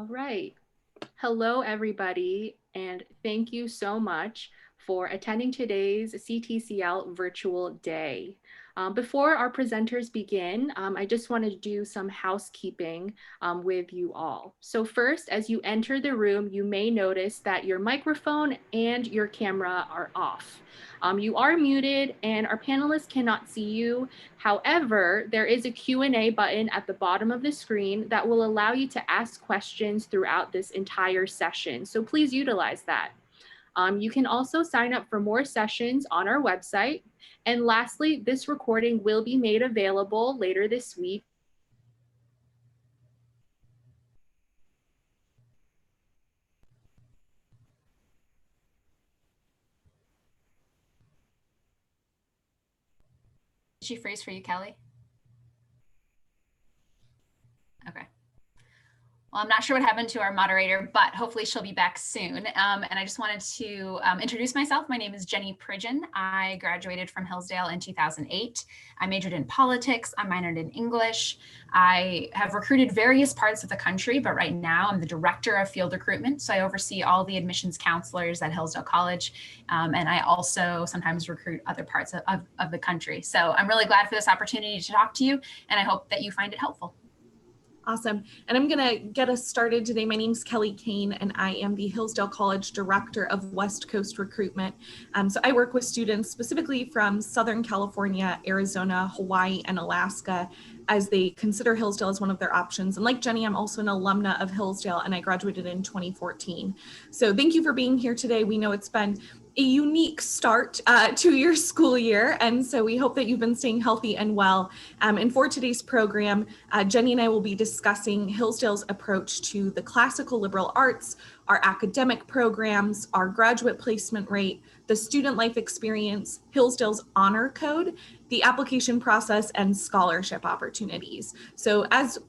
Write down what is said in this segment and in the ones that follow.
All right. Hello, everybody, and thank you so much for attending today's CTCL virtual day. Before our presenters begin, I just want to do some housekeeping with you all. So first, as you enter the room, you may notice that your microphone and your camera are off. You are muted and our panelists cannot see you. However, there is a Q&A button at the bottom of the screen that will allow you to ask questions throughout this entire session. So please utilize that. You can also sign up for more sessions on our website. And lastly, this recording will be made available later this week. Did she freeze for you, Kelly? Okay. Well, I'm not sure what happened to our moderator, but hopefully she'll be back soon. And I just wanted to introduce myself. My name is Jenny Pridgeon. I graduated from Hillsdale in 2008. I majored in politics. I minored in English. I have recruited various parts of the country, but right now I'm the director of field recruitment. So I oversee all the admissions counselors at Hillsdale College. And I also sometimes recruit other parts of the country. So I'm really glad for this opportunity to talk to you, and I hope that you find it helpful. Awesome. And I'm going to get us started today. My name is Kelly Kane, and I am the Hillsdale College Director of West Coast Recruitment. So I work with students specifically from Southern California, Arizona, Hawaii, and Alaska as they consider Hillsdale as one of their options. And like Jenny, I'm also an alumna of Hillsdale, and I graduated in 2014. So thank you for being here today. We know it's been a unique start to your school year. And so we hope that you've been staying healthy and well. And for today's program, Jenny and I will be discussing Hillsdale's approach to the classical liberal arts, our academic programs, our graduate placement rate, the student life experience, Hillsdale's honor code, the application process, and scholarship opportunities. So as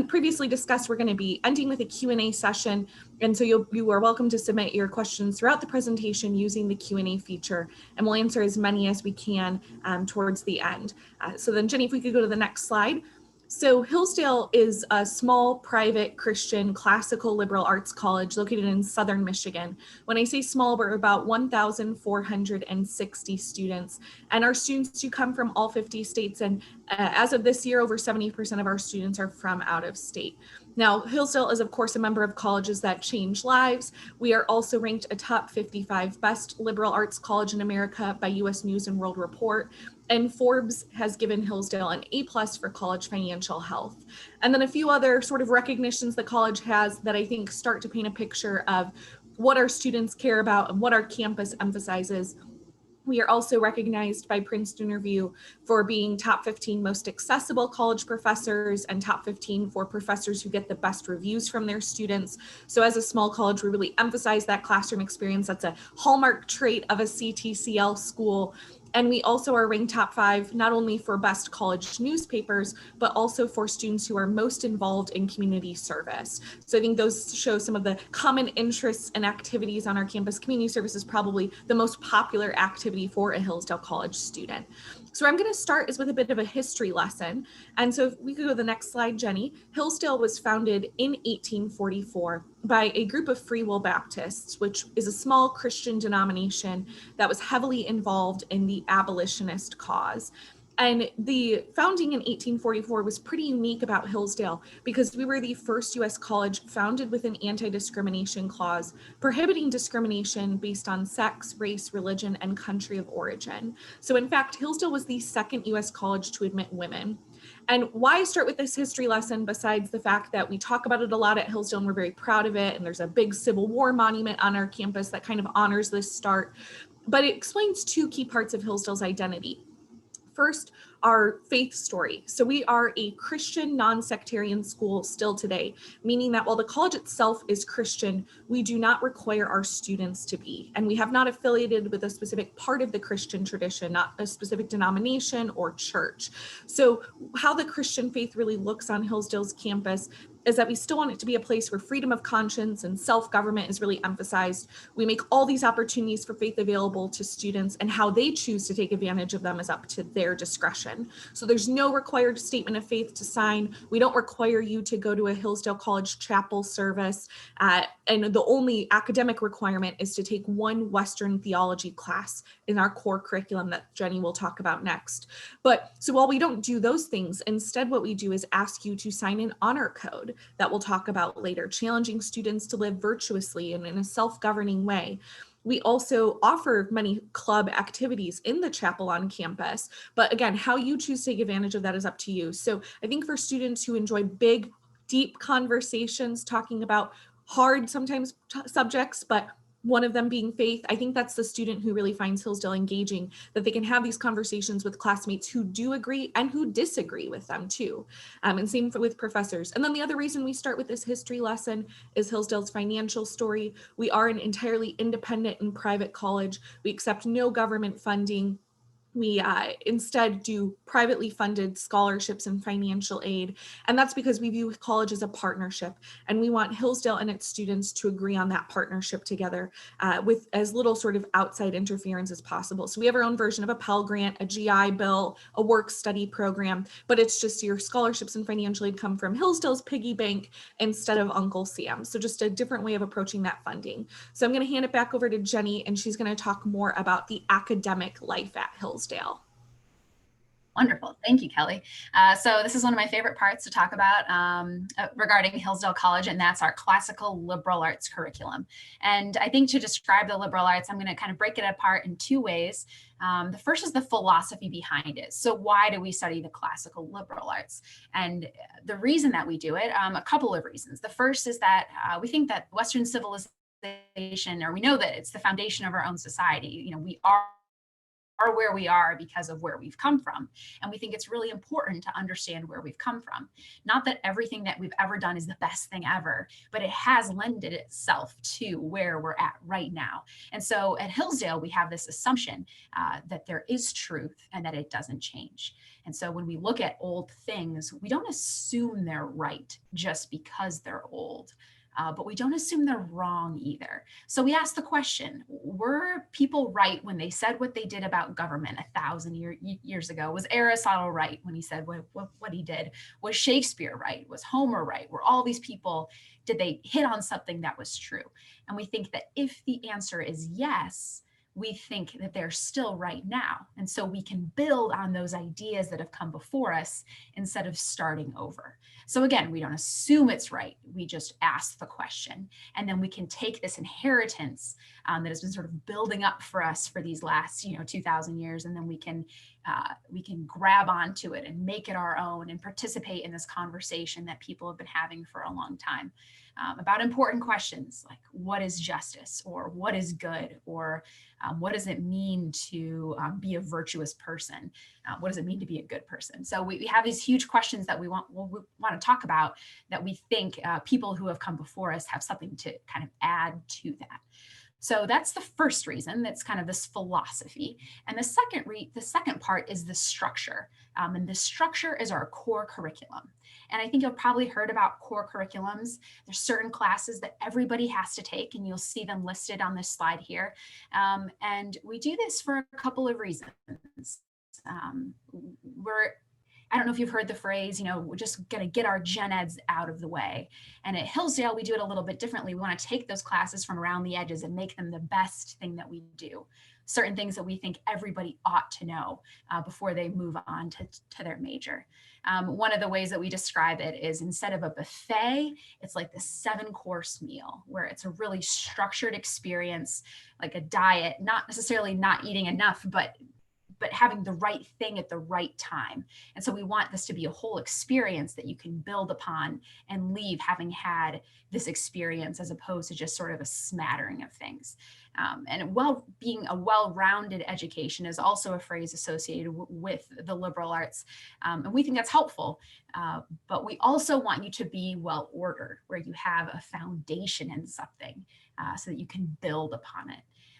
previously discussed, we're going to be ending with a Q&A session. And so you are welcome to submit your questions throughout the presentation using the Q&A feature, and we'll answer as many as we can towards the end. So then, Jenny, if we could go to the next slide. So Hillsdale is a small, private, Christian, classical liberal arts college located in Southern Michigan. When I say small, we're about 1,460 students, and our students do come from all 50 states. And as of this year, over 70% of our students are from out of state. Now, Hillsdale is, of course, a member of Colleges That Change Lives. We are also ranked a top 55 best liberal arts college in America by U.S. News and World Report. And Forbes has given Hillsdale an A+ for college financial health. And then a few other sort of recognitions the college has that I think start to paint a picture of what our students care about and what our campus emphasizes. We are also recognized by Princeton Review for being top 15 most accessible college professors and top 15 for professors who get the best reviews from their students. So as a small college, we really emphasize that classroom experience. That's a hallmark trait of a CTCL school. And we also are ranked top 5, not only for best college newspapers, but also for students who are most involved in community service. So I think those show some of the common interests and activities on our campus. Community service is probably the most popular activity for a Hillsdale College student. So where I'm going to start is with a bit of a history lesson. And so if we could go to the next slide, Jenny. Hillsdale was founded in 1844 by a group of Free Will Baptists, which is a small Christian denomination that was heavily involved in the abolitionist cause. And the founding in 1844 was pretty unique about Hillsdale because we were the first U.S. college founded with an anti-discrimination clause prohibiting discrimination based on sex, race, religion, and country of origin. So in fact, Hillsdale was the second U.S. college to admit women. And why start with this history lesson besides the fact that we talk about it a lot at Hillsdale and we're very proud of it, and there's a big Civil War monument on our campus that kind of honors this start, but it explains two key parts of Hillsdale's identity. First, our faith story. So we are a Christian non-sectarian school still today, meaning that while the college itself is Christian, we do not require our students to be. And we have not affiliated with a specific part of the Christian tradition, not a specific denomination or church. So how the Christian faith really looks on Hillsdale's campus is that we still want it to be a place where freedom of conscience and self-government is really emphasized. We make all these opportunities for faith available to students, and how they choose to take advantage of them is up to their discretion. So there's no required statement of faith to sign. We don't require you to go to a Hillsdale College chapel service. And the only academic requirement is to take one Western theology class in our core curriculum that Jenny will talk about next. But so while we don't do those things, instead what we do is ask you to sign an honor code that we'll talk about later, challenging students to live virtuously and in a self-governing way. We also offer many club activities in the chapel on campus, but again, how you choose to take advantage of that is up to you. So I think for students who enjoy big, deep conversations, talking about hard, sometimes subjects, but one of them being faith, I think that's the student who really finds Hillsdale engaging, that they can have these conversations with classmates who do agree and who disagree with them too. And same with professors. And then the other reason we start with this history lesson is Hillsdale's financial story. We are an entirely independent and private college. We accept no government funding. We instead do privately funded scholarships and financial aid. And that's because we view college as a partnership. And we want Hillsdale and its students to agree on that partnership together with as little sort of outside interference as possible. So we have our own version of a Pell Grant, a GI Bill, a work study program, but it's just your scholarships and financial aid come from Hillsdale's piggy bank instead of Uncle Sam. So just a different way of approaching that funding. So I'm going to hand it back over to Jenny, and she's going to talk more about the academic life at Hillsdale. Wonderful. Thank you, Kelly. So this is one of my favorite parts to talk about regarding Hillsdale College, and that's our classical liberal arts curriculum. And I think to describe the liberal arts, I'm going to kind of break it apart in two ways. The first is the philosophy behind it. So why do we study the classical liberal arts? And the reason that we do it, a couple of reasons. The first is that we think that Western civilization, or we know that it's the foundation of our own society. You know, we are where we are because of where we've come from. And we think it's really important to understand where we've come from. Not that everything that we've ever done is the best thing ever, but it has lended itself to where we're at right now. And so at Hillsdale, we have this assumption that there is truth and that it doesn't change. And so when we look at old things, we don't assume they're right just because they're old. But we don't assume they're wrong either. So we ask the question, were people right when they said what they did about government 1,000 years ago? Was Aristotle right when he said what he did? Was Shakespeare right? Was Homer right? Were all these people, did they hit on something that was true? And we think that if the answer is yes, we think that they're still right now. And so we can build on those ideas that have come before us instead of starting over. So again, we don't assume it's right. We just ask the question. And then we can take this inheritance that has been sort of building up for us for these last 2,000 years, and then we can grab onto it and make it our own and participate in this conversation that people have been having for a long time about important questions like what is justice, or what is good, or what does it mean to be a virtuous person? What does it mean to be a good person? So we have these huge questions that we want to talk about, that we think people who have come before us have something to kind of add to that. So that's the first reason. That's kind of this philosophy. And the second part is the structure. And the structure is our core curriculum. And I think you'll probably heard about core curriculums. There's certain classes that everybody has to take, and you'll see them listed on this slide here. And we do this for a couple of reasons. I don't know if you've heard the phrase, we're just going to get our gen eds out of the way. And at Hillsdale, we do it a little bit differently. We want to take those classes from around the edges and make them the best thing that we do. Certain things that we think everybody ought to know before they move on to their major. One of the ways that we describe it is, instead of a buffet, it's like the 7-course meal, where it's a really structured experience, like a diet, not necessarily not eating enough, but having the right thing at the right time. And so we want this to be a whole experience that you can build upon and leave having had this experience, as opposed to just sort of a smattering of things. And being a well-rounded education is also a phrase associated with the liberal arts. And we think that's helpful, but we also want you to be well-ordered, where you have a foundation in something so that you can build upon it.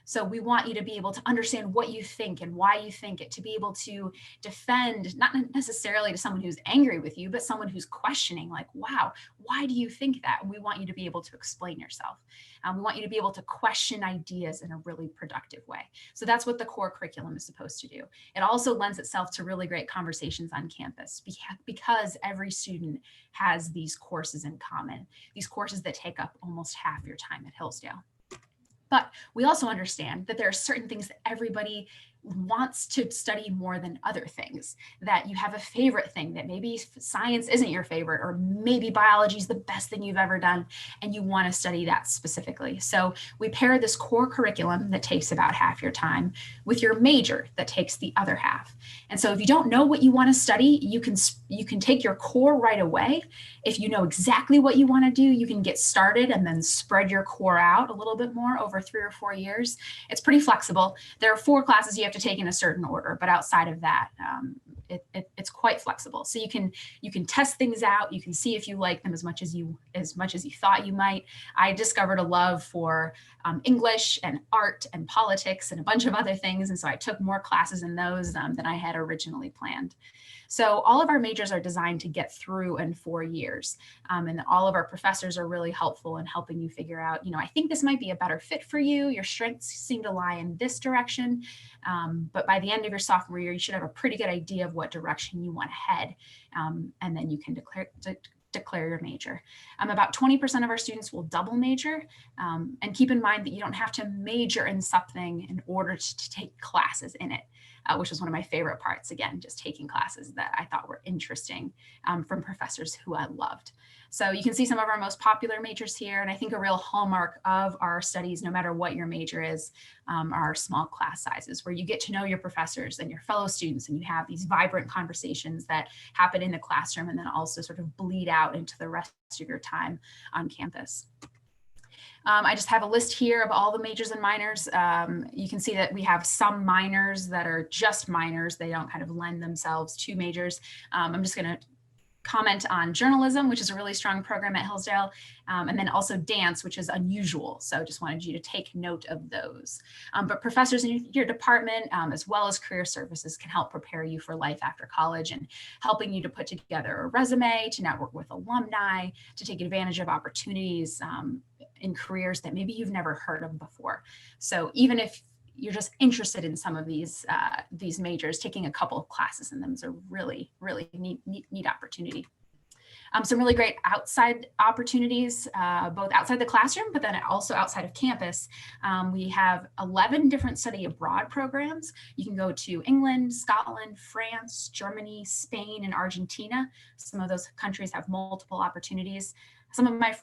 So we want you to be able to understand what you think and why you think it, to be able to defend, not necessarily to someone who's angry with you, but someone who's questioning, like, wow, why do you think that? We want you to be able to explain yourself. We want you to be able to question ideas in a really productive way. So that's what the core curriculum is supposed to do. It also lends itself to really great conversations on campus because every student has these courses in common, these courses that take up almost half your time at Hillsdale. But we also understand that there are certain things that everybody wants to study more than other things, that you have a favorite thing, that maybe science isn't your favorite, or maybe biology is the best thing you've ever done, and you want to study that specifically. So we pair this core curriculum that takes about half your time with your major that takes the other half. And so if you don't know what you want to study, you can take your core right away. If you know exactly what you want to do, you can get started and then spread your core out a little bit more over 3 or 4 years. It's pretty flexible. There are 4 classes you have to take in a certain order, but outside of that, it's quite flexible. So you can test things out. You can see if you like them as much as you thought you might. I discovered a love for English and art and politics and a bunch of other things, and so I took more classes in those than I had originally planned. So all of our majors are designed to get through in 4 years. And all of our professors are really helpful in helping you figure out, I think this might be a better fit for you. Your strengths seem to lie in this direction. But by the end of your sophomore year, you should have a pretty good idea of what direction you want to head. And then you can declare your major. About 20% of our students will double major. And keep in mind that you don't have to major in something in order to take classes in it. Which was one of my favorite parts, again, just taking classes that I thought were interesting from professors who I loved. So you can see some of our most popular majors here. And I think a real hallmark of our studies, no matter what your major is, are small class sizes, where you get to know your professors and your fellow students, and you have these vibrant conversations that happen in the classroom and then also sort of bleed out into the rest of your time on campus. I just have a list here of all the majors and minors. You can see that we have some minors that are just minors. They don't kind of lend themselves to majors. I'm just going to comment on journalism, which is a really strong program at Hillsdale, and then also dance, which is unusual. So just wanted you to take note of those. But professors in your department, as well as career services, can help prepare you for life after college and helping you to put together a resume, to network with alumni, to take advantage of opportunities in careers that maybe you've never heard of before. So even if you're just interested in some of these majors, taking a couple of classes in them is a really, really neat opportunity. Some really great outside opportunities, both outside the classroom, but then also outside of campus. We have 11 different study abroad programs. You can go to England, Scotland, France, Germany, Spain, and Argentina. Some of those countries have multiple opportunities. Some of my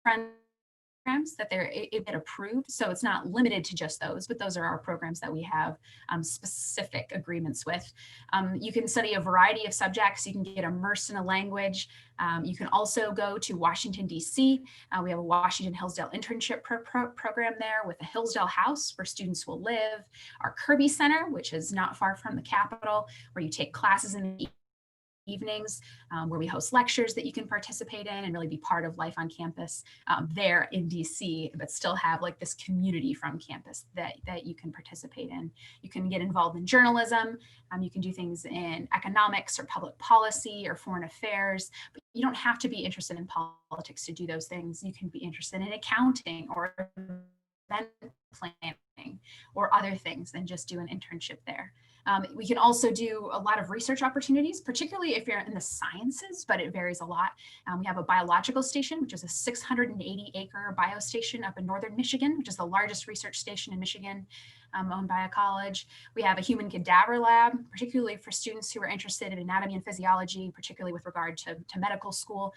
friends that they're get approved, so it's not limited to just those, but those are our programs that we have specific agreements with. You can study a variety of subjects. You can get immersed in a language. You can also go to Washington, D.C. We have a Washington Hillsdale internship program there with a Hillsdale house where students will live. Our Kirby Center, which is not far from the Capitol, where you take classes in the evenings, where we host lectures that you can participate in and really be part of life on campus there in DC, but still have like this community from campus that you can participate in. You can get involved in journalism. You can do things in economics or public policy or foreign affairs, but you don't have to be interested in politics to do those things. You can be interested in accounting or event planning or other things and just do an internship there. We can also do a lot of research opportunities, particularly if you're in the sciences, but it varies a lot. We have a biological station, which is a 680-acre biostation up in northern Michigan, which is the largest research station in Michigan, owned by a college. We have a human cadaver lab, particularly for students who are interested in anatomy and physiology, particularly with regard to medical school.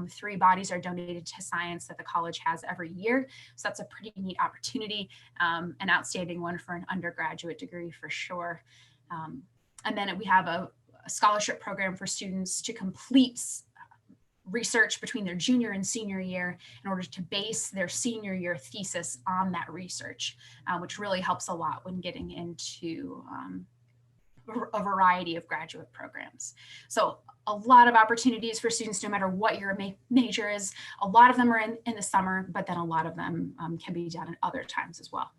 3 bodies are donated to science that the college has every year. So that's a pretty neat opportunity, an outstanding one for an undergraduate degree for sure. And then we have a scholarship program for students to complete research between their junior and senior year in order to base their senior year thesis on that research, which really helps a lot when getting into a variety of graduate programs. So a lot of opportunities for students, no matter what your major is. A lot of them are in the summer, but then a lot of them can be done at other times as well.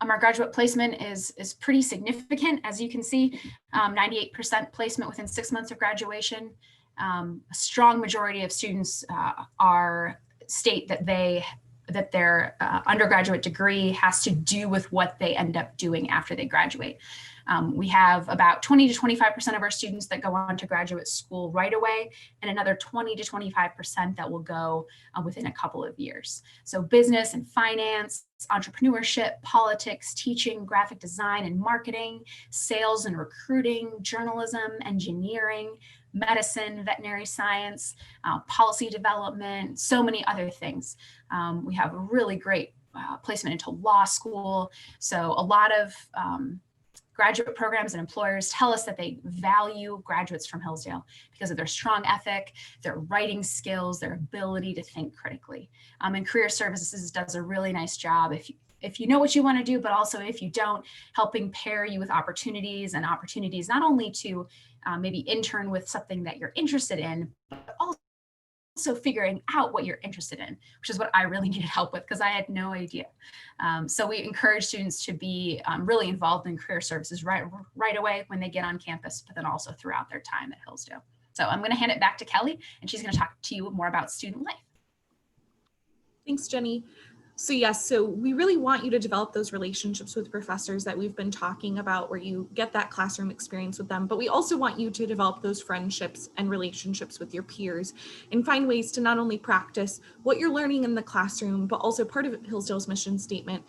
Our graduate placement is pretty significant. As you can see, 98% placement within 6 months of graduation. A strong majority of students state that their undergraduate degree has to do with what they end up doing after they graduate. We have about 20 to 25% of our students that go on to graduate school right away, and another 20 to 25% that will go within a couple of years. So business and finance, entrepreneurship, politics, teaching, graphic design and marketing, sales and recruiting, journalism, engineering, medicine, veterinary science, policy development, so many other things. We have a really great placement into law school. So a lot of graduate programs and employers tell us that they value graduates from Hillsdale because of their strong ethic, their writing skills, their ability to think critically. And Career Services does a really nice job if you know what you want to do, but also if you don't, helping pair you with opportunities not only to maybe intern with something that you're interested in, but also figuring out what you're interested in, which is what I really needed help with because I had no idea. So we encourage students to be really involved in career services right away when they get on campus, but then also throughout their time at Hillsdale. So I'm going to hand it back to Kelly, and she's going to talk to you more about student life. Thanks, Jenny. So yes, so we really want you to develop those relationships with professors that we've been talking about, where you get that classroom experience with them, but we also want you to develop those friendships and relationships with your peers and find ways to not only practice what you're learning in the classroom, but also part of Hillsdale's mission statement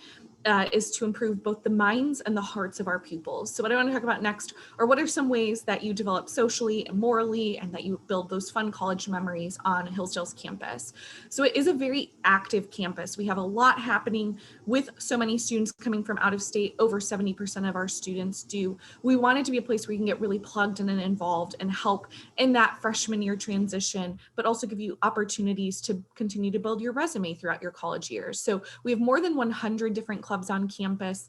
is to improve both the minds and the hearts of our pupils. So what I want to talk about next are what are some ways that you develop socially and morally, and that you build those fun college memories on Hillsdale's campus. So it is a very active campus. We have a lot happening with so many students coming from out of state. Over 70% of our students do. We want it to be a place where you can get really plugged in and involved and help in that freshman year transition, but also give you opportunities to continue to build your resume throughout your college years. So we have more than 100 different clubs on campus,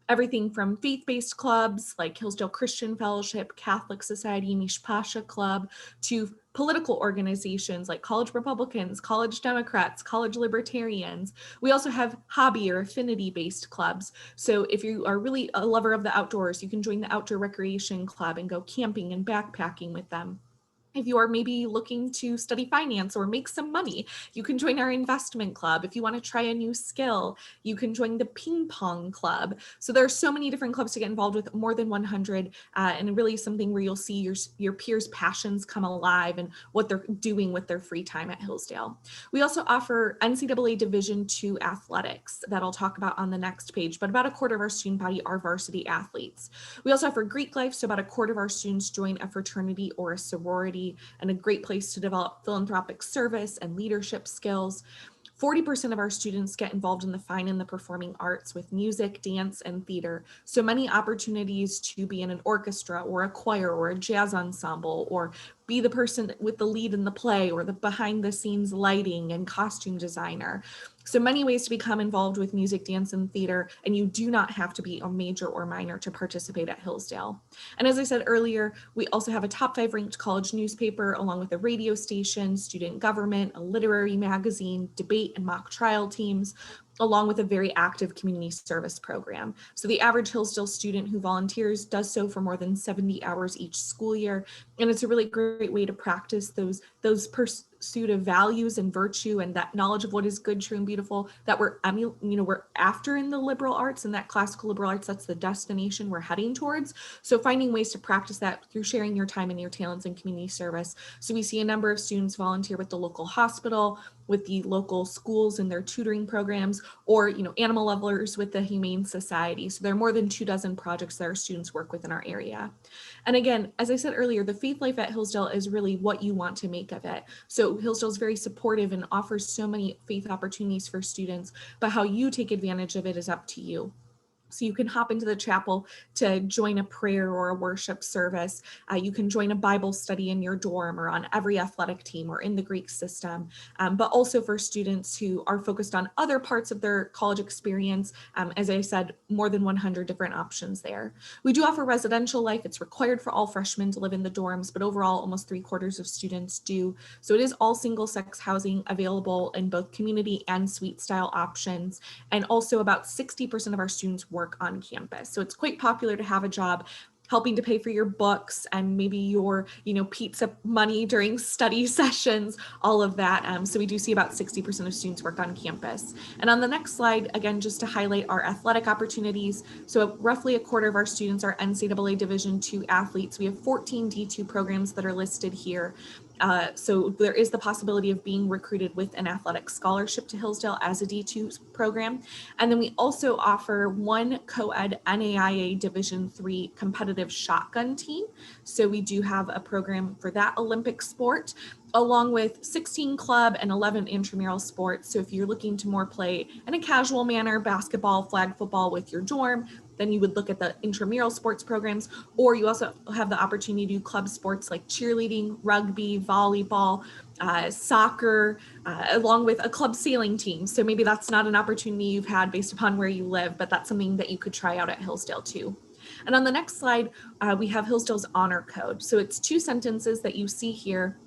everything from faith-based clubs like Hillsdale Christian Fellowship, Catholic Society, Mishpasha Club, to political organizations like College Republicans, College Democrats, College Libertarians. We also have hobby or affinity-based clubs. So if you are really a lover of the outdoors, you can join the Outdoor Recreation Club and go camping and backpacking with them. If you are maybe looking to study finance or make some money, you can join our investment club. If you want to try a new skill, you can join the ping pong club. So there are so many different clubs to get involved with, more than 100, and really something where you'll see your peers' passions come alive and what they're doing with their free time at Hillsdale. We also offer NCAA Division II athletics that I'll talk about on the next page, but about a quarter of our student body are varsity athletes. We also offer Greek life, so about a quarter of our students join a fraternity or a sorority, and a great place to develop philanthropic service and leadership skills. 40% of our students get involved in the fine and the performing arts with music, dance, and theater. So many opportunities to be in an orchestra or a choir or a jazz ensemble, or be the person with the lead in the play, or the behind the scenes lighting and costume designer. So many ways to become involved with music, dance, and theater, and you do not have to be a major or minor to participate at Hillsdale. And as I said earlier, we also have a top 5 ranked college newspaper, along with a radio station, student government, a literary magazine, debate and mock trial teams, along with a very active community service program. So the average Hillsdale student who volunteers does so for more than 70 hours each school year. And it's a really great way to practice those pursuit of values and virtue and that knowledge of what is good, true, and beautiful that we're after in the liberal arts, and that classical liberal arts, that's the destination we're heading towards. So finding ways to practice that through sharing your time and your talents in community service. So we see a number of students volunteer with the local hospital, with the local schools and their tutoring programs, or animal lovers with the Humane Society. So there are more than 24 projects that our students work with in our area. And again, as I said earlier, the faith life at Hillsdale is really what you want to make of it. So Hillsdale is very supportive and offers so many faith opportunities for students, but how you take advantage of it is up to you. So you can hop into the chapel to join a prayer or a worship service. You can join a Bible study in your dorm or on every athletic team or in the Greek system. But also for students who are focused on other parts of their college experience, as I said, more than 100 different options there. We do offer residential life. It's required for all freshmen to live in the dorms, but overall almost 3/4 of students do. So it is all single-sex housing available in both community and suite style options. And also about 60% of our students work work on campus. So it's quite popular to have a job helping to pay for your books and maybe your, pizza money during study sessions, all of that. So we do see about 60% of students work on campus. And on the next slide, again, just to highlight our athletic opportunities. So roughly a quarter of our students are NCAA Division II athletes. We have 14 D2 programs that are listed here. So there is the possibility of being recruited with an athletic scholarship to Hillsdale as a D2 program. And then we also offer one co-ed NAIA Division III competitive shotgun team. So we do have a program for that Olympic sport, along with 16 club and 11 intramural sports. So if you're looking to more play in a casual manner, basketball, flag football with your dorm, then you would look at the intramural sports programs, or you also have the opportunity to do club sports like cheerleading, rugby, volleyball, soccer, along with a club sailing team. So maybe that's not an opportunity you've had based upon where you live, but that's something that you could try out at Hillsdale too. And on the next slide, we have Hillsdale's honor code. So it's 2 sentences that you see here.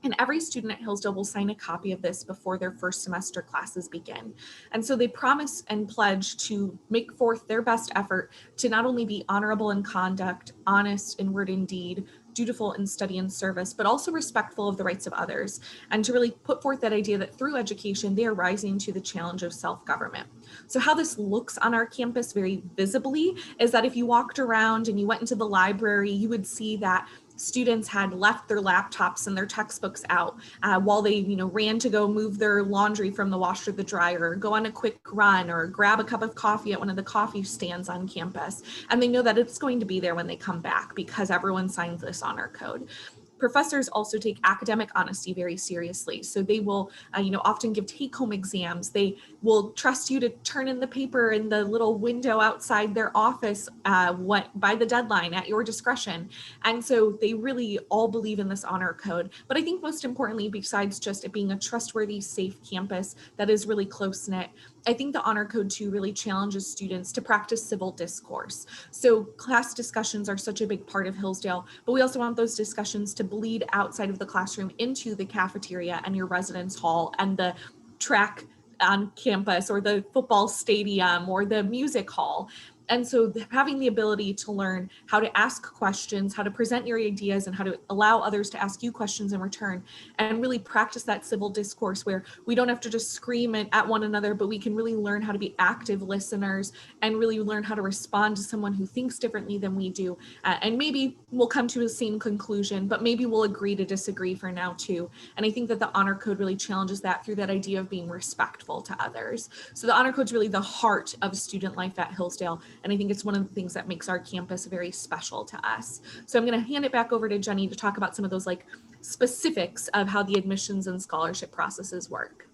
And every student at Hillsdale will sign a copy of this before their first semester classes begin. And so they promise and pledge to make forth their best effort to not only be honorable in conduct, honest in word and deed, dutiful in study and service, but also respectful of the rights of others, and to really put forth that idea that through education, they are rising to the challenge of self-government. So how this looks on our campus very visibly is that if you walked around and you went into the library, you would see that students had left their laptops and their textbooks out while they ran to go move their laundry from the washer to the dryer, or go on a quick run, or grab a cup of coffee at one of the coffee stands on campus. And they know that it's going to be there when they come back because everyone signs this honor code. Professors also take academic honesty very seriously. So they will, often give take-home exams. They will trust you to turn in the paper in the little window outside their office by the deadline at your discretion. And so they really all believe in this honor code. But I think most importantly, besides just it being a trustworthy, safe campus that is really close-knit, I think the honor code too really challenges students to practice civil discourse. So class discussions are such a big part of Hillsdale, but we also want those discussions to bleed outside of the classroom into the cafeteria and your residence hall and the track on campus, or the football stadium, or the music hall. And so having the ability to learn how to ask questions, how to present your ideas, and how to allow others to ask you questions in return, and really practice that civil discourse where we don't have to just scream at one another, but we can really learn how to be active listeners and really learn how to respond to someone who thinks differently than we do. And maybe we'll come to the same conclusion, but maybe we'll agree to disagree for now too. And I think that the honor code really challenges that through that idea of being respectful to others. So the honor code is really the heart of student life at Hillsdale. And I think it's one of the things that makes our campus very special to us. So I'm going to hand it back over to Jenny to talk about some of those specifics of how the admissions and scholarship processes work.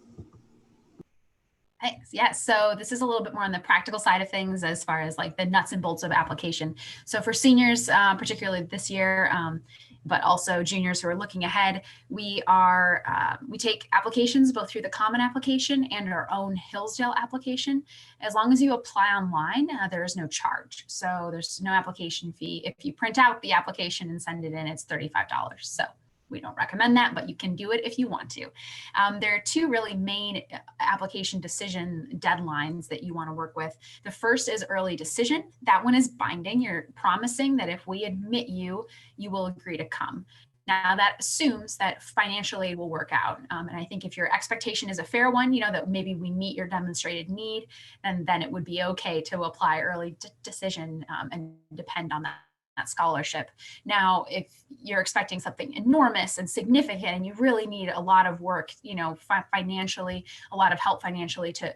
Thanks. Yes. So this is a little bit more on the practical side of things as far as the nuts and bolts of application. So for seniors, particularly this year, but also juniors who are looking ahead, we take applications both through the common application and our own Hillsdale application. As long as you apply online, there is no charge. So there's no application fee. If you print out the application and send it in, it's $35. So we don't recommend that, but you can do it if you want to. There are 2 really main application decision deadlines that you want to work with. The first is early decision. That one is binding. You're promising that if we admit you, you will agree to come. Now that assumes that financial aid will work out. And I think if your expectation is a fair one, that maybe we meet your demonstrated need, and then it would be okay to apply early decision and depend on that scholarship. Now, if you're expecting something enormous and significant and you really need a lot of work, financially, a lot of help financially to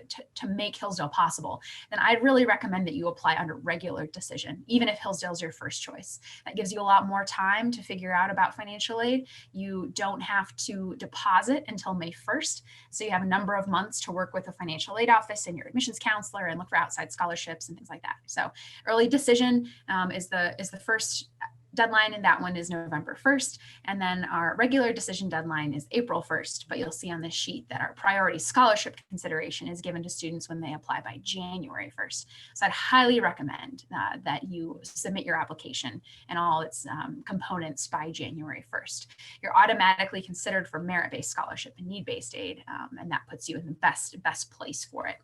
make Hillsdale possible, then I'd really recommend that you apply under regular decision, even if Hillsdale's your first choice. That gives you a lot more time to figure out about financial aid. You don't have to deposit until May 1st. So you have a number of months to work with the financial aid office and your admissions counselor and look for outside scholarships and things like that. So early decision is the first deadline, and that one is November 1st. And then our regular decision deadline is April 1st. But you'll see on this sheet that our priority scholarship consideration is given to students when they apply by January 1st. So I'd highly recommend that you submit your application and all its components by January 1st. You're automatically considered for merit-based scholarship and need-based aid, and that puts you in the best place for it.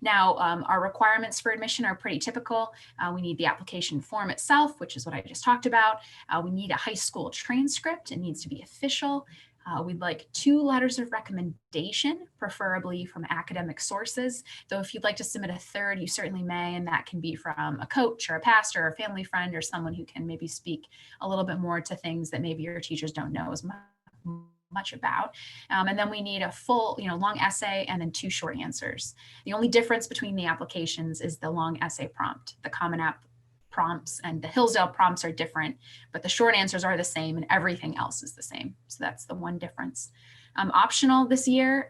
Now, our requirements for admission are pretty typical. We need the application form itself, which is what I just talked about. We need a high school transcript. It needs to be official. We'd like 2 letters of recommendation, preferably from academic sources, though if you'd like to submit a third, you certainly may, and that can be from a coach or a pastor or a family friend or someone who can maybe speak a little bit more to things that maybe your teachers don't know as much about. And then we need a full, long essay and then 2 short answers. The only difference between the applications is the long essay prompt. The Common App prompts and the Hillsdale prompts are different, but the short answers are the same and everything else is the same. So that's the one difference. Optional this year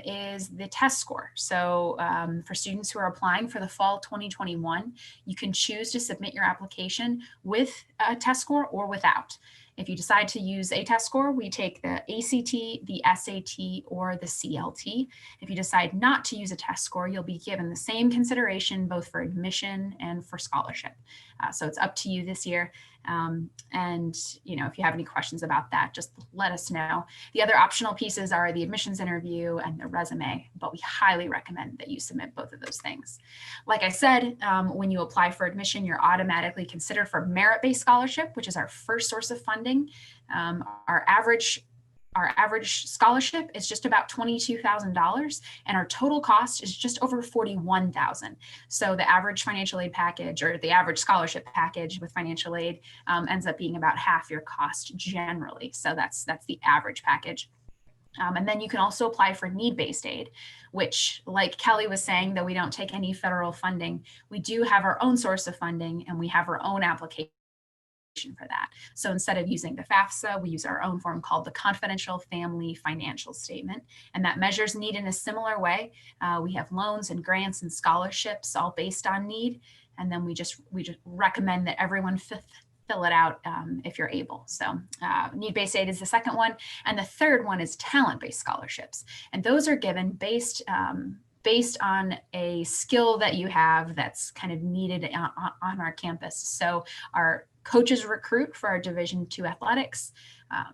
is the test score. So for students who are applying for the fall 2021, you can choose to submit your application with a test score or without. If you decide to use a test score, we take the ACT, the SAT, or the CLT. If you decide not to use a test score, you'll be given the same consideration both for admission and for scholarship. So it's up to you this year. And if you have any questions about that, just let us know. The other optional pieces are the admissions interview and the resume, but we highly recommend that you submit both of those things. Like I said, when you apply for admission, you're automatically considered for merit-based scholarship, which is our first source of funding. Our average scholarship is just about $22,000 and our total cost is just over $41,000. So the average financial aid package or the average scholarship package with financial aid ends up being about half your cost generally. So that's the average package. And then you can also apply for need-based aid, which, like Kelly was saying, though we don't take any federal funding, we do have our own source of funding and we have our own application for that. So instead of using the FAFSA, we use our own form called the Confidential Family Financial Statement, and that measures need in a similar way. We have loans and grants and scholarships all based on need, and then we just recommend that everyone fill it out if you're able. So need-based aid is the second one, and the third one is talent-based scholarships, and those are given based on a skill that you have that's kind of needed on our campus. So our coaches recruit for our Division II athletics.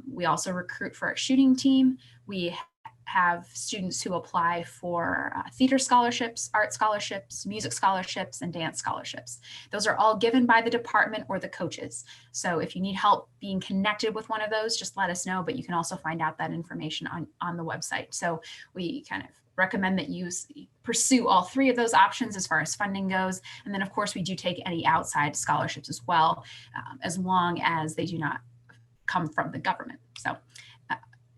We also recruit for our shooting team. We have students who apply for theater scholarships, art scholarships, music scholarships, and dance scholarships. Those are all given by the department or the coaches. So if you need help being connected with one of those, just let us know, but you can also find out that information on the website. So we kind of recommend that you pursue all 3 of those options as far as funding goes. And then of course we do take any outside scholarships as well, as long as they do not come from the government. So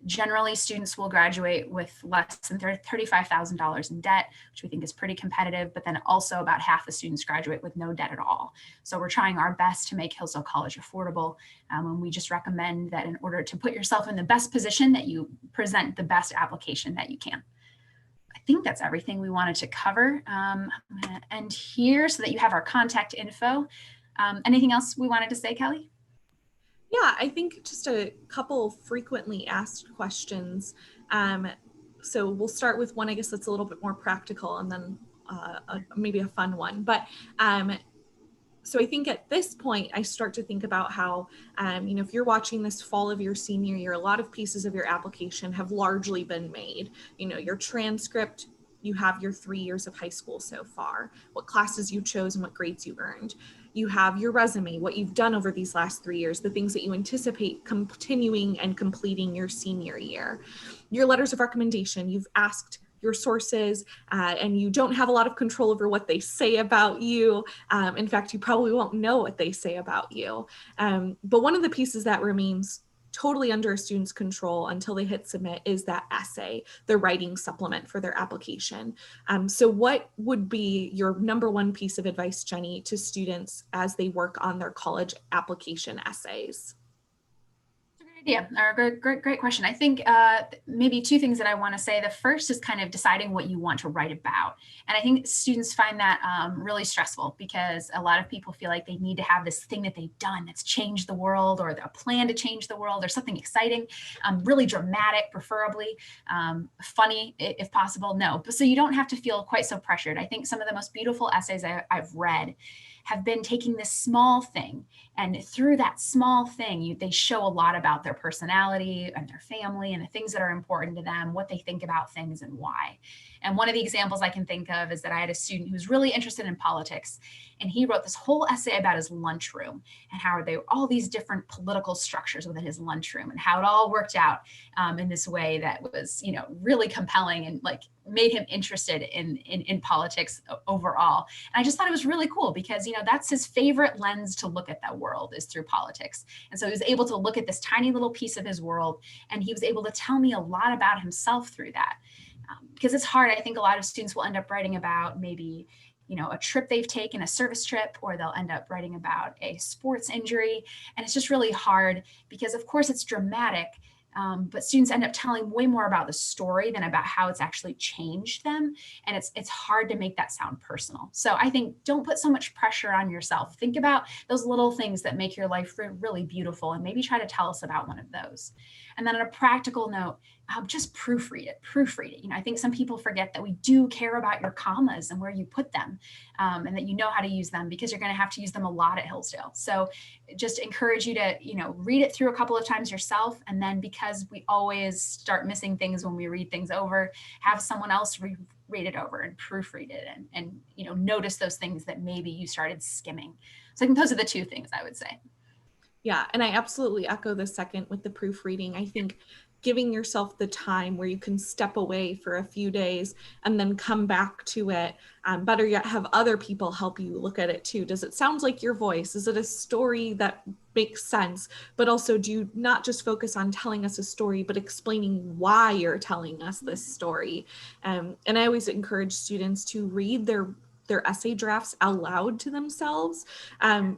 generally students will graduate with less than $35,000 in debt, which we think is pretty competitive, but then also about half the students graduate with no debt at all. So we're trying our best to make Hillsdale College affordable. And we just recommend that in order to put yourself in the best position, that you present the best application that you can. I think that's everything we wanted to cover. I'm going to end here so that you have our contact info. Anything else we wanted to say, Kelly? Yeah, I think just a couple frequently asked questions. So we'll start with one, I guess, that's a little bit more practical, and then maybe a fun one. But so I think at this point, I start to think about how, if you're watching this fall of your senior year, a lot of pieces of your application have largely been made. Your transcript, you have your 3 years of high school so far, what classes you chose and what grades you earned. You have your resume, what you've done over these last 3 years, the things that you anticipate continuing and completing your senior year. Your letters of recommendation, you've asked your sources, and you don't have a lot of control over what they say about you. In fact, you probably won't know what they say about you. But one of the pieces that remains totally under a student's control until they hit submit is that essay, the writing supplement for their application. So what would be your number one piece of advice, Jenny, to students as they work on their college application essays? Yeah, great question. I think maybe 2 things that I want to say. The first is kind of deciding what you want to write about. And I think students find that really stressful because a lot of people feel like they need to have this thing that they've done that's changed the world, or a plan to change the world, or something exciting, really dramatic, preferably funny if possible. No, so you don't have to feel quite so pressured. I think some of the most beautiful essays I've read have been taking this small thing, and through that small thing, they show a lot about their personality and their family and the things that are important to them, what they think about things and why. And one of the examples I can think of is that I had a student who was really interested in politics, and he wrote this whole essay about his lunchroom and how there were all these different political structures within his lunchroom and how it all worked out in this way that was, really compelling and like made him interested in politics overall. And I just thought it was really cool because, that's his favorite lens to look at that world is through politics. And so he was able to look at this tiny little piece of his world, and he was able to tell me a lot about himself through that. Because it's hard. I think a lot of students will end up writing about maybe, a trip they've taken, a service trip, or they'll end up writing about a sports injury. And it's just really hard because, of course, it's dramatic. But students end up telling way more about the story than about how it's actually changed them. And it's hard to make that sound personal. So I think don't put so much pressure on yourself. Think about those little things that make your life really beautiful, and maybe try to tell us about one of those. And then on a practical note, just proofread it. I think some people forget that we do care about your commas and where you put them, and that you know how to use them, because you're going to have to use them a lot at Hillsdale. So just encourage you to, read it through a couple of times yourself. And then, because we always start missing things when we read things over, have someone else read it over and proofread it and notice those things that maybe you started skimming. So I think those are the two things I would say. Yeah, and I absolutely echo the second with the proofreading. I think giving yourself the time where you can step away for a few days and then come back to it. Better yet, have other people help you look at it too. Does it sound like your voice? Is it a story that makes sense? But also, do you not just focus on telling us a story, but explaining why you're telling us this story? And I always encourage students to read their essay drafts out loud to themselves,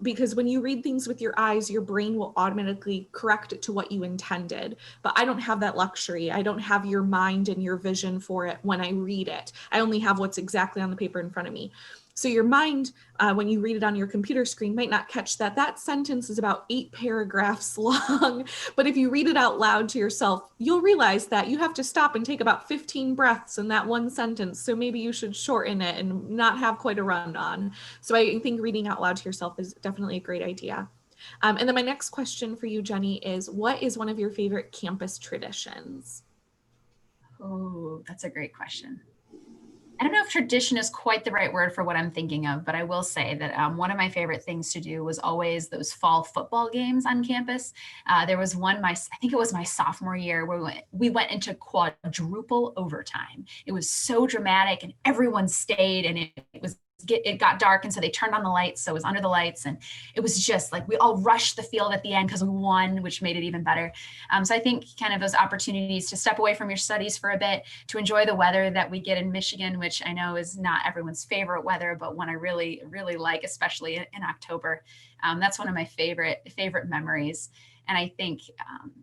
because when you read things with your eyes, your brain will automatically correct it to what you intended. But I don't have that luxury. I don't have your mind and your vision for it when I read it. I only have what's exactly on the paper in front of me. So your mind, when you read it on your computer screen, might not catch that sentence is about 8 paragraphs long. But if you read it out loud to yourself, you'll realize that you have to stop and take about 15 breaths in that one sentence. So maybe you should shorten it and not have quite a run on. So I think reading out loud to yourself is definitely a great idea. And then my next question for you, Jenny, is what is one of your favorite campus traditions? Oh, that's a great question. I don't know if tradition is quite the right word for what I'm thinking of, but I will say that one of my favorite things to do was always those fall football games on campus. There was one, I think it was my sophomore year, where we went into quadruple overtime. It was so dramatic, and everyone stayed, and it got dark, and so they turned on the lights, so it was under the lights, and it was just like we all rushed the field at the end because we won, which made it even better. So I think kind of those opportunities to step away from your studies for a bit, to enjoy the weather that we get in Michigan, which I know is not everyone's favorite weather, but one I really, really like, especially in October. That's one of my favorite memories. And I think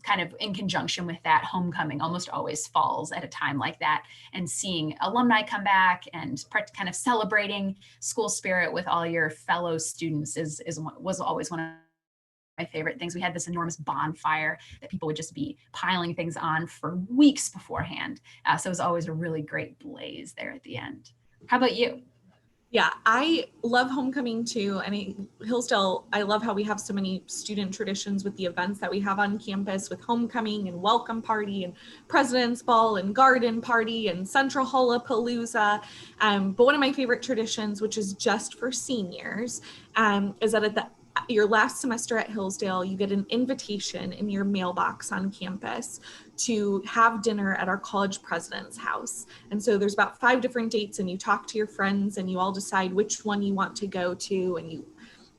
kind of in conjunction with that, homecoming almost always falls at a time like that. And seeing alumni come back and kind of celebrating school spirit with all your fellow students was always one of my favorite things. We had this enormous bonfire that people would just be piling things on for weeks beforehand. So it was always a really great blaze there at the end. How about you? Yeah, I love homecoming too. And Hillsdale, I love how we have so many student traditions with the events that we have on campus, with homecoming and welcome party and president's ball and garden party and central Hullapalooza. But one of my favorite traditions, which is just for seniors, is that at your last semester at Hillsdale, you get an invitation in your mailbox on campus to have dinner at our college president's house. And so there's about 5 different dates, and you talk to your friends and you all decide which one you want to go to, and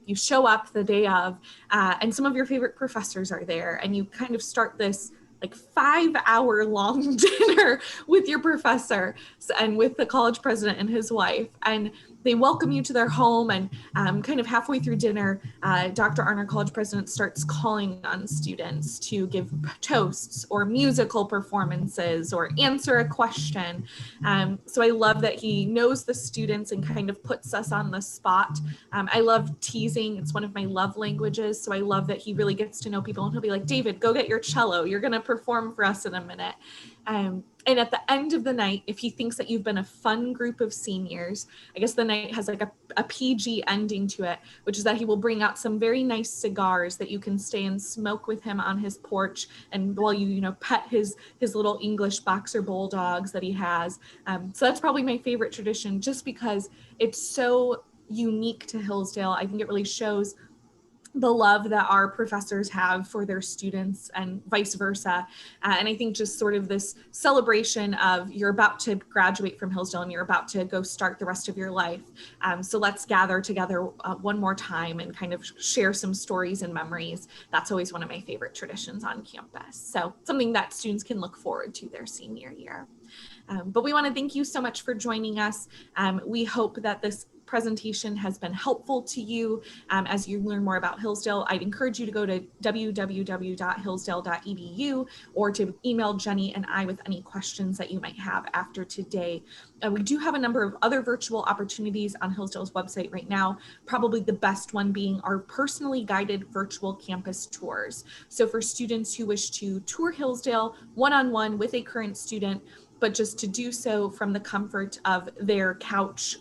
you show up the day of, and some of your favorite professors are there, and you kind of start this like 5-hour long dinner with your professor and with the college president and his wife. And they welcome you to their home, and kind of halfway through dinner, Dr. Arner, college president, starts calling on students to give toasts or musical performances or answer a question. So I love that he knows the students and kind of puts us on the spot. I love teasing. It's one of my love languages. So I love that he really gets to know people, and he'll be like, David, go get your cello. You're going to perform for us in a minute. And at the end of the night, if he thinks that you've been a fun group of seniors, I guess the night has like a PG ending to it, which is that he will bring out some very nice cigars that you can stay and smoke with him on his porch, and while you pet his little English boxer bulldogs that he has. So that's probably my favorite tradition, just because it's so unique to Hillsdale. I think it really shows the love that our professors have for their students and vice versa. And I think just sort of this celebration of you're about to graduate from Hillsdale and you're about to go start the rest of your life. So let's gather together one more time and kind of share some stories and memories. That's always one of my favorite traditions on campus. So something that students can look forward to their senior year. But we want to thank you so much for joining us. We hope that this presentation has been helpful to you as you learn more about Hillsdale. I'd encourage you to go to www.hillsdale.edu or to email Jenny and I with any questions that you might have after today. We do have a number of other virtual opportunities on Hillsdale's website right now, probably the best one being our personally guided virtual campus tours. So for students who wish to tour Hillsdale one-on-one with a current student, but just to do so from the comfort of their couch,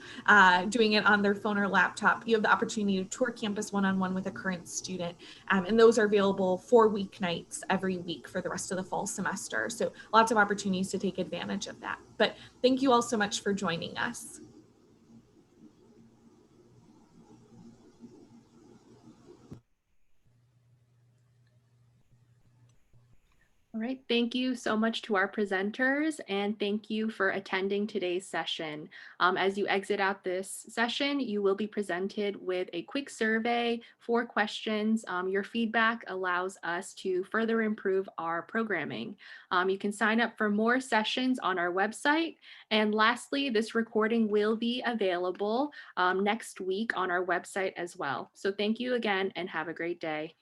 doing it on their phone or laptop, you have the opportunity to tour campus one-on-one with a current student. And those are available 4 weeknights every week for the rest of the fall semester. So lots of opportunities to take advantage of that. But thank you all so much for joining us. All right, thank you so much to our presenters, and thank you for attending today's session. As you exit out this session, you will be presented with a quick survey, 4 questions. Your feedback allows us to further improve our programming. You can sign up for more sessions on our website. And lastly, this recording will be available next week on our website as well. So thank you again and have a great day.